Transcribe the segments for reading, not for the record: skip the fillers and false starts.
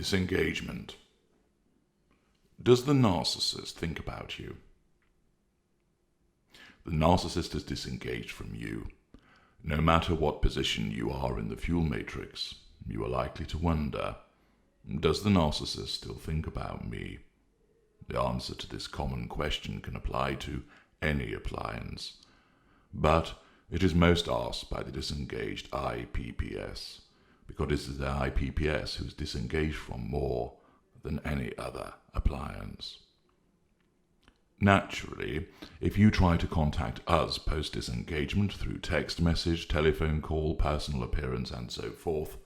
Disengagement. Does the narcissist think about you? The narcissist is disengaged from you. No matter what position you are in the fuel matrix, you are likely to wonder, does the narcissist still think about me? The answer to this common question can apply to any appliance, but it is most asked by the disengaged IPPS, because it is the IPPS who is disengaged from more than any other appliance. Naturally, if you try to contact us post-disengagement through text message, telephone call, personal appearance, and so forth,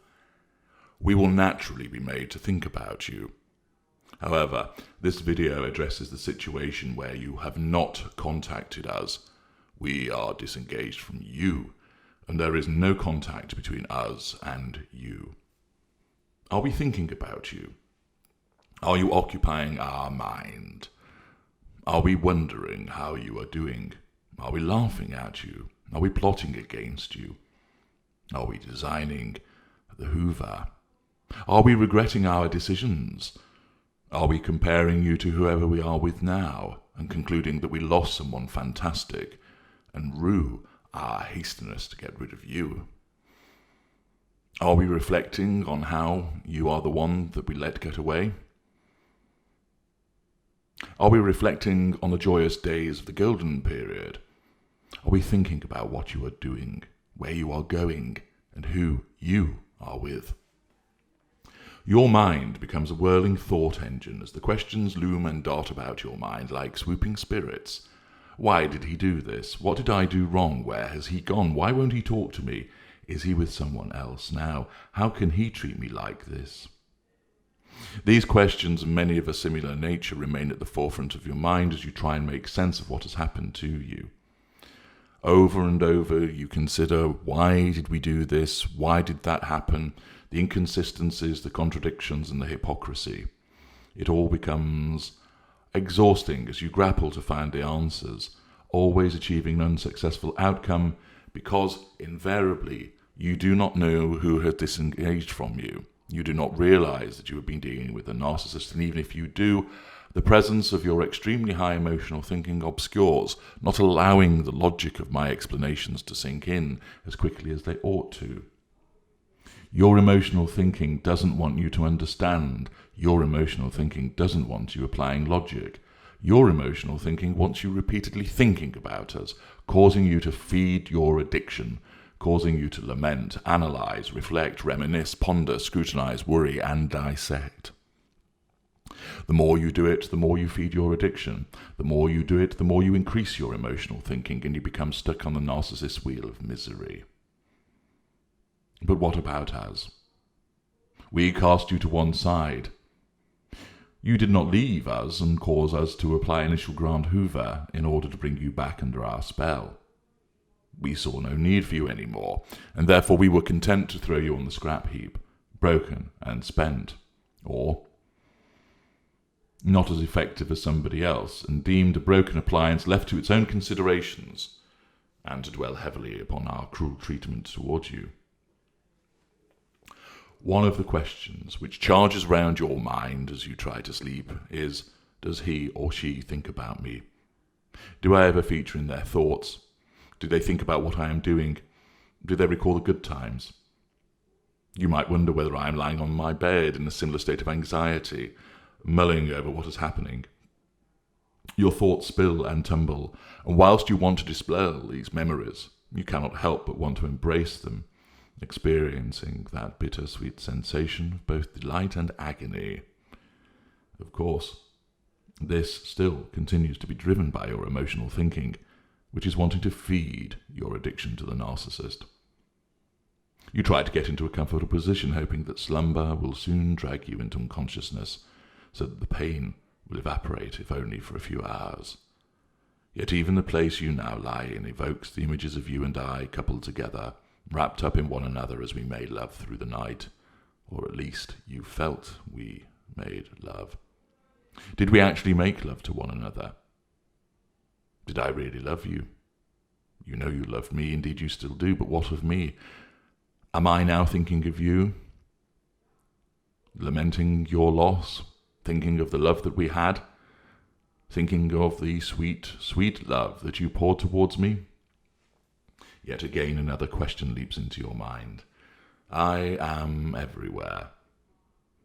we will naturally be made to think about you. However, this video addresses the situation where you have not contacted us. We are disengaged from you, and there is no contact between us and you. Are we thinking about you? Are you occupying our mind? Are we wondering how you are doing? Are we laughing at you? Are we plotting against you? Are we designing the Hoover? Are we regretting our decisions? Are we comparing you to whoever we are with now and concluding that we lost someone fantastic and rue our hastiness to get rid of you? Are we reflecting on how you are the one that we let get away? Are we reflecting on the joyous days of the golden period? Are we thinking about what you are doing, where you are going, and who you are with? Your mind becomes a whirling thought engine as the questions loom and dart about your mind like swooping spirits. Why did he do this? What did I do wrong? Where has he gone? Why won't he talk to me? Is he with someone else now? How can he treat me like this? These questions, and many of a similar nature, remain at the forefront of your mind as you try and make sense of what has happened to you. Over and over you consider, why did we do this? Why did that happen? The inconsistencies, the contradictions, and the hypocrisy. It all becomes exhausting as you grapple to find the answers, always achieving an unsuccessful outcome because, invariably, you do not know who has disengaged from you. You do not realize that you have been dealing with a narcissist, and even if you do, the presence of your extremely high emotional thinking obscures, not allowing the logic of my explanations to sink in as quickly as they ought to. Your emotional thinking doesn't want you to understand. Your emotional thinking doesn't want you applying logic. Your emotional thinking wants you repeatedly thinking about us, causing you to feed your addiction, causing you to lament, analyze, reflect, reminisce, ponder, scrutinize, worry, and dissect. The more you do it, the more you feed your addiction. The more you do it, the more you increase your emotional thinking, and you become stuck on the narcissist's wheel of misery. But what about us? We cast you to one side. You did not leave us and cause us to apply initial Grand Hoover in order to bring you back under our spell. We saw no need for you anymore, and therefore we were content to throw you on the scrap heap, broken and spent, or not as effective as somebody else, and deemed a broken appliance left to its own considerations, and to dwell heavily upon our cruel treatment towards you. One of the questions which charges round your mind as you try to sleep is, does he or she think about me? Do I ever feature in their thoughts? Do they think about what I am doing? Do they recall the good times? You might wonder whether I am lying on my bed in a similar state of anxiety, mulling over what is happening. Your thoughts spill and tumble, and whilst you want to dispel these memories, you cannot help but want to embrace them, experiencing that bittersweet sensation of both delight and agony. Of course, this still continues to be driven by your emotional thinking, which is wanting to feed your addiction to the narcissist. You try to get into a comfortable position, hoping that slumber will soon drag you into unconsciousness, so that the pain will evaporate, if only for a few hours. Yet even the place you now lie in evokes the images of you and I coupled together, wrapped up in one another as we made love through the night, or at least you felt we made love. Did we actually make love to one another? Did I really love you? You know you loved me, indeed you still do, but what of me? Am I now thinking of you? lamenting your loss, thinking of the love that we had, thinking of the sweet, sweet love that you poured towards me? Yet again another question leaps into your mind. I am everywhere.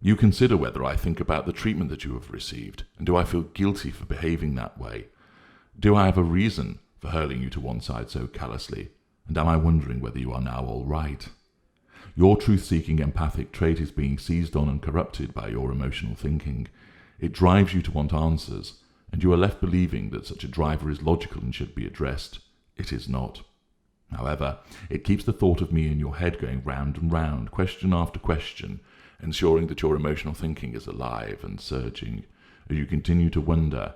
You consider whether I think about the treatment that you have received, and do I feel guilty for behaving that way? Do I have a reason for hurling you to one side so callously, and am I wondering whether you are now all right? Your truth-seeking empathic trait is being seized on and corrupted by your emotional thinking. It drives you to want answers, and you are left believing that such a driver is logical and should be addressed. It is not. However, it keeps the thought of me in your head going round and round, question after question, ensuring that your emotional thinking is alive and surging as you continue to wonder,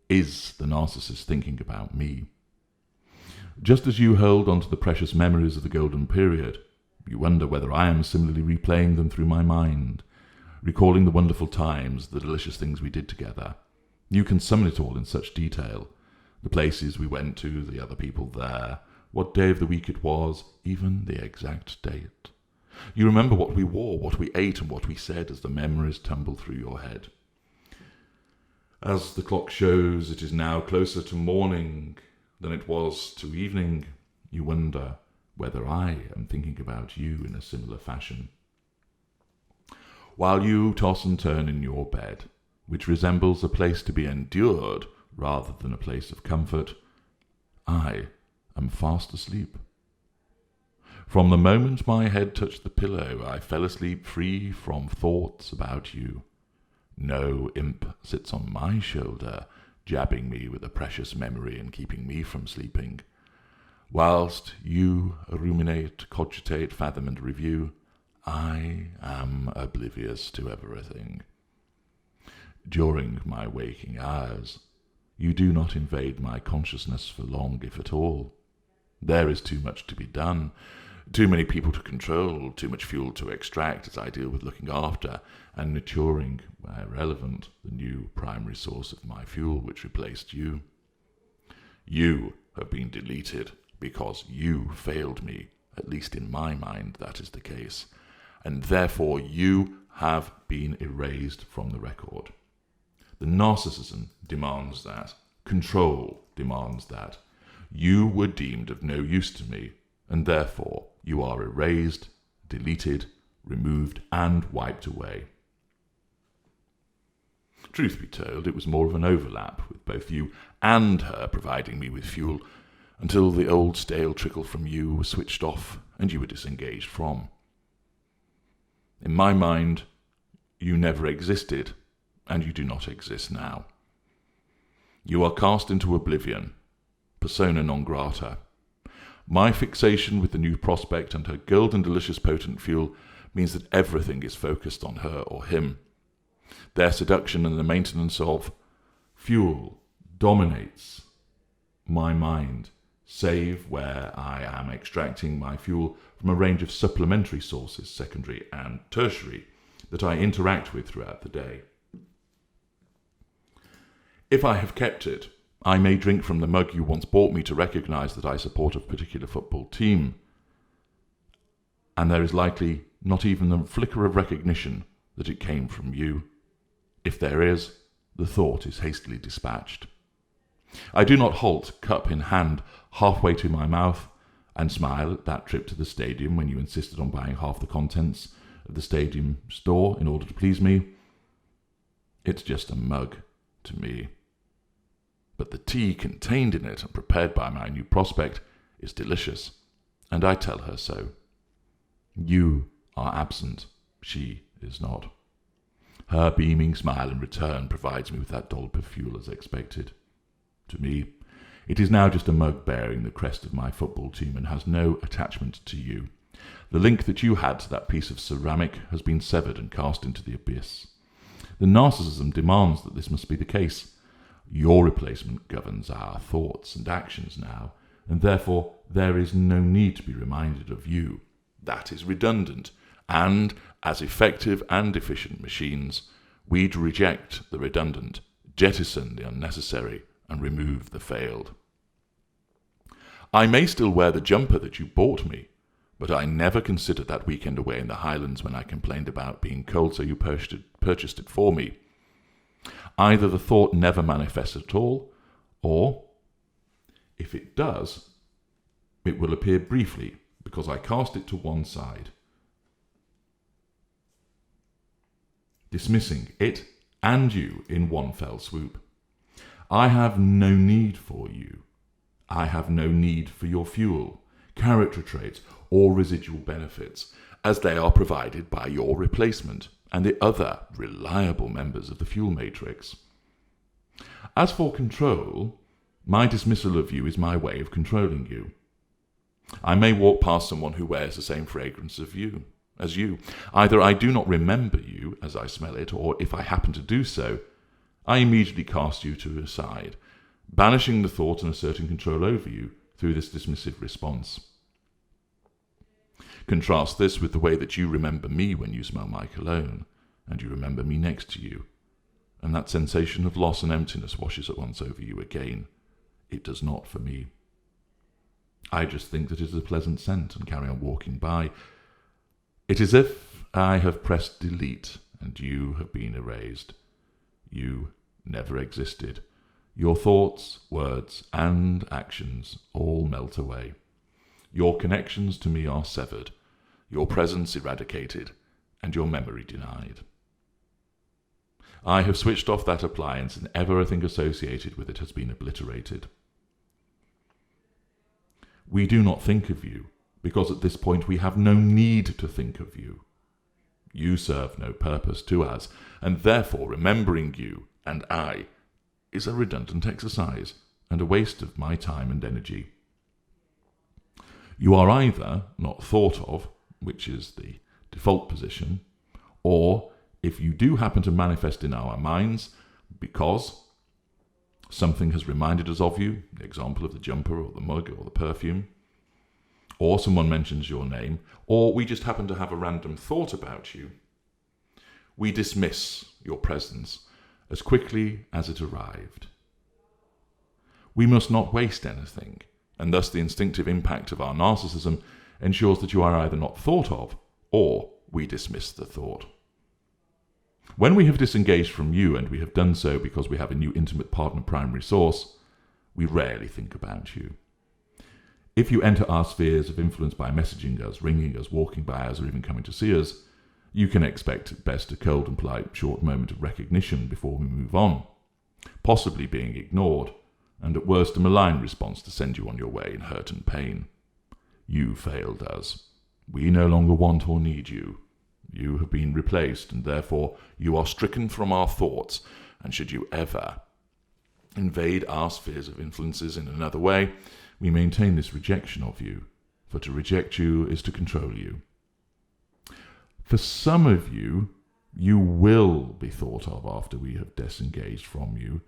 is the narcissist thinking about me? Just as you hold on to the precious memories of the golden period, you wonder whether I am similarly replaying them through my mind, recalling the wonderful times, the delicious things we did together. You can summon it all in such detail. The places we went to, the other people there, what day of the week it was, even the exact date. You remember what we wore, what we ate, and what we said as the memories tumble through your head. As the clock shows it is now closer to morning than it was to evening, you wonder whether I am thinking about you in a similar fashion. While you toss and turn in your bed, which resembles a place to be endured rather than a place of comfort, I am fast asleep. From the moment my head touched the pillow, I fell asleep free from thoughts about you. No imp sits on my shoulder, jabbing me with a precious memory and keeping me from sleeping. Whilst you ruminate, cogitate, fathom, and review, I am oblivious to everything. During my waking hours, you do not invade my consciousness for long, if at all. There is too much to be done, too many people to control, too much fuel to extract as I deal with looking after and nurturing, where relevant, the new primary source of my fuel which replaced you. You have been deleted because you failed me, at least in my mind that is the case, and therefore you have been erased from the record. The narcissism demands that. Control demands that. You were deemed of no use to me, and therefore you are erased, deleted, removed, and wiped away. Truth be told, it was more of an overlap, with both you and her providing me with fuel, until the old stale trickle from you was switched off and you were disengaged from. In my mind, you never existed, and you do not exist now. You are cast into oblivion, persona non grata. My fixation with the new prospect and her golden delicious potent fuel means that everything is focused on her or him. Their seduction and the maintenance of fuel dominates my mind, save where I am extracting my fuel from a range of supplementary sources, secondary and tertiary, that I interact with throughout the day. If I have kept it, I may drink from the mug you once bought me to recognize that I support a particular football team, and there is likely not even a flicker of recognition that it came from you. If there is, the thought is hastily dispatched. I do not halt, cup in hand, halfway to my mouth, and smile at that trip to the stadium when you insisted on buying half the contents of the stadium store in order to please me. It's just a mug to me. But the tea contained in it and prepared by my new prospect is delicious, and I tell her so. You are absent, she is not. Her beaming smile in return provides me with that dollop of fuel as expected. To me, it is now just a mug bearing the crest of my football team and has no attachment to you. The link that you had to that piece of ceramic has been severed and cast into the abyss. The narcissism demands that this must be the case. Your replacement governs our thoughts and actions now, and therefore there is no need to be reminded of you. That is redundant, and as effective and efficient machines, we'd reject the redundant, jettison the unnecessary, and remove the failed. I may still wear the jumper that you bought me, But I never considered that weekend away in the Highlands when I complained about being cold, so you purchased it for me. Either the thought never manifests at all, or, if it does, it will appear briefly, because I cast it to one side, dismissing it and you in one fell swoop. I have no need for you. I have no need for your fuel, character traits, or residual benefits, as they are provided by your replacement and the other reliable members of the fuel matrix. As for control, my dismissal of you is my way of controlling you. I may walk past someone who wears the same fragrance as you. Either I do not remember you as I smell it, or if I happen to do so, I immediately cast you to the side, banishing the thought and asserting control over you through this dismissive response. Contrast this with the way that you remember me when you smell my cologne, and you remember me next to you, and that sensation of loss and emptiness washes at once over you again. It does not for me. I just think that it is a pleasant scent and carry on walking by. It is as if I have pressed delete and you have been erased. You never existed. Your thoughts, words, and actions all melt away. Your connections to me are severed, your presence eradicated, and your memory denied. I have switched off that appliance, and everything associated with it has been obliterated. We do not think of you, because at this point we have no need to think of you. You serve no purpose to us, and therefore remembering you and I is a redundant exercise and a waste of my time and energy. You are either not thought of, which is the default position, or if you do happen to manifest in our minds because something has reminded us of you, the example of the jumper or the mug or the perfume, or someone mentions your name, or we just happen to have a random thought about you, we dismiss your presence as quickly as it arrived. We must not waste anything, and thus the instinctive impact of our narcissism ensures that you are either not thought of, or we dismiss the thought. When we have disengaged from you, and we have done so because we have a new intimate partner primary source, we rarely think about you. If you enter our spheres of influence by messaging us, ringing us, walking by us, or even coming to see us, you can expect at best a cold and polite short moment of recognition before we move on, possibly being ignored, and at worst a malign response to send you on your way in hurt and pain. You failed us. We no longer want or need you. You have been replaced, and therefore you are stricken from our thoughts, and should you ever invade our spheres of influences in another way, we maintain this rejection of you, for to reject you is to control you. For some of you, you will be thought of after we have disengaged from you,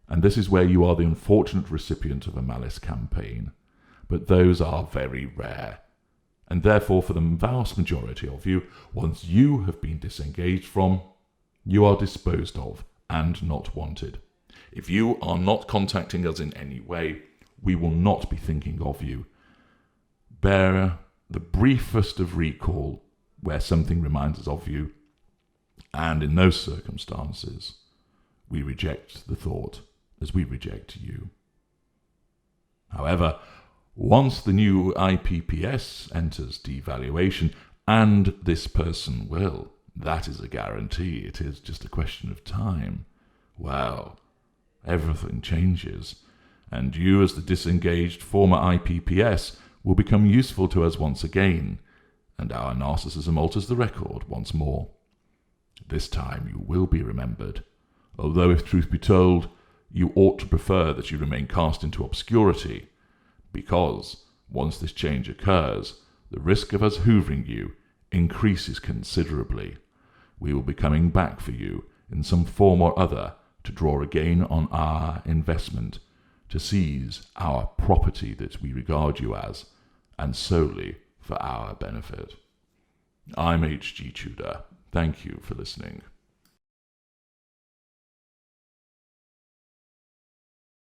and this is where you are the unfortunate recipient of a malice campaign. But those are very rare, and therefore for the vast majority of you, once you have been disengaged from, you are disposed of and not wanted. If you are not contacting us in any way, we will not be thinking of you. Bear the briefest of recall where something reminds us of you, and in those circumstances, we reject the thought as we reject you. However, once the new IPPS enters devaluation, and this person will, that is a guarantee, it is just a question of time, well, everything changes, and you as the disengaged former IPPS will become useful to us once again, and our narcissism alters the record once more. This time you will be remembered, although if truth be told, you ought to prefer that you remain cast into obscurity, because once this change occurs, the risk of us hoovering you increases considerably. We will be coming back for you in some form or other to draw again on our investment, to seize our property that we regard you as, and solely for our benefit. I'm H.G. Tudor. Thank you for listening.